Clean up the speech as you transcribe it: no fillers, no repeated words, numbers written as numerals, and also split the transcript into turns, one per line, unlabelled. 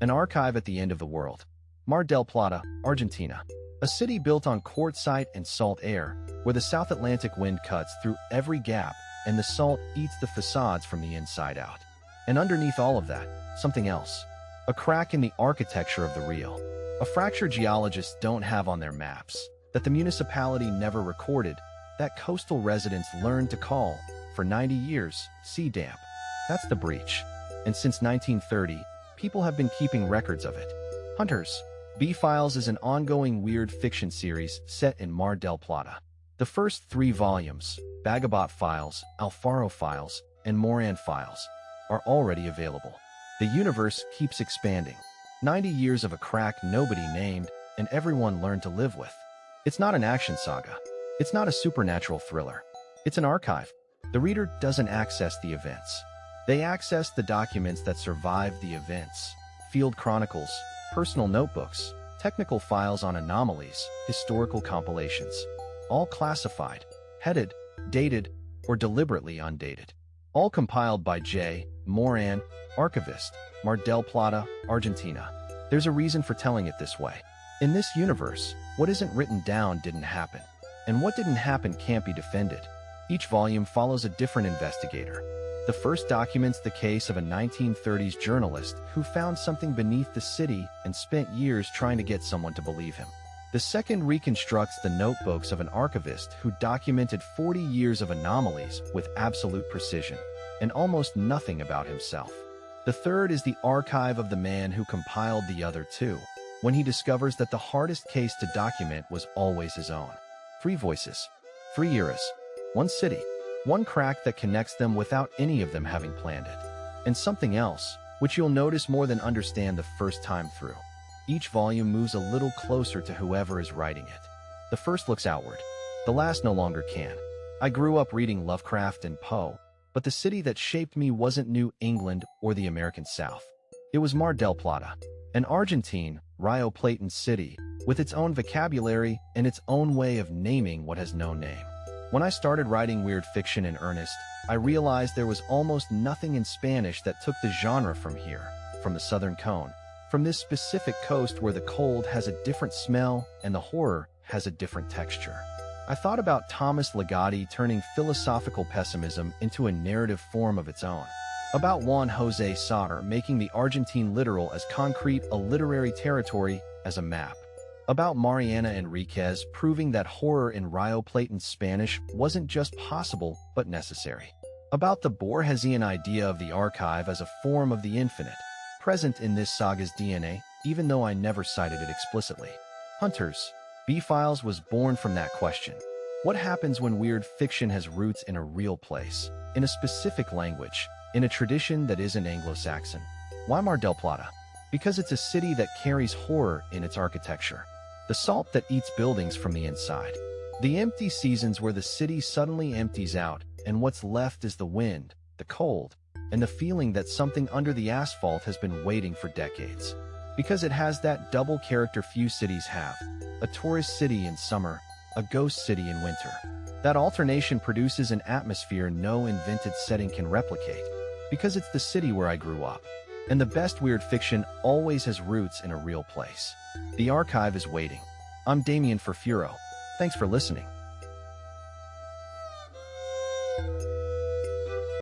An archive at the end of the world. Mar del Plata, Argentina. A city built on quartzite and salt air, where the South Atlantic wind cuts through every gap and the salt eats the facades from the inside out. And underneath all of that, something else. A crack in the architecture of the real. A fracture geologists don't have on their maps, that the municipality never recorded, that coastal residents learned to call, for 90 years, sea damp. That's the breach. And since 1930, people have been keeping records of it. Hunters. B-Files is an ongoing weird fiction series set in Mar del Plata. The first 3 volumes, Bagabot Files, Alfaro Files, and Moran Files, are already available. The universe keeps expanding. 90 years of a crack nobody named and everyone learned to live with. It's not an action saga. It's not a supernatural thriller. It's an archive. The reader doesn't access the events. They access the documents that survive the events. Field chronicles, personal notebooks, technical files on anomalies, historical compilations. All classified, headed, dated, or deliberately undated. All compiled by J. Moran, archivist, Mar del Plata, Argentina. There's a reason for telling it this way. In this universe, what isn't written down didn't happen, and what didn't happen can't be defended. Each volume follows a different investigator. The first documents the case of a 1930s journalist who found something beneath the city and spent years trying to get someone to believe him. The second reconstructs the notebooks of an archivist who documented 40 years of anomalies with absolute precision, and almost nothing about himself. The third is the archive of the man who compiled the other 2, when he discovers that the hardest case to document was always his own. 3 voices, 3 eras, 1 city, 1 crack that connects them without any of them having planned it. And something else, which you'll notice more than understand the first time through. Each volume moves a little closer to whoever is writing it. The first looks outward. The last no longer can. I grew up reading Lovecraft and Poe, but the city that shaped me wasn't New England or the American South. It was Mar del Plata, an Argentine, Rio Platan city, with its own vocabulary and its own way of naming what has no name. When I started writing weird fiction in earnest, I realized there was almost nothing in Spanish that took the genre from here, from the Southern Cone, from this specific coast where the cold has a different smell and the horror has a different texture. I thought about Thomas Ligotti turning philosophical pessimism into a narrative form of its own. About Juan José Sartre making the Argentine literal as concrete a literary territory as a map. About Mariana Enriquez proving that horror in Rio Platan Spanish wasn't just possible, but necessary. About the Borgesian idea of the archive as a form of the infinite, present in this saga's DNA, even though I never cited it explicitly. Hunters. B-Files was born from that question. What happens when weird fiction has roots in a real place, in a specific language, in a tradition that isn't Anglo-Saxon? Why Mar del Plata? Because it's a city that carries horror in its architecture. The salt that eats buildings from the inside. The empty seasons where the city suddenly empties out and what's left is the wind, the cold, and the feeling that something under the asphalt has been waiting for decades. Because it has that double character few cities have. A tourist city in summer, a ghost city in winter. That alternation produces an atmosphere no invented setting can replicate. Because it's the city where I grew up. And the best weird fiction always has roots in a real place. The archive is waiting. I'm Damian Furfuro. Thanks for listening.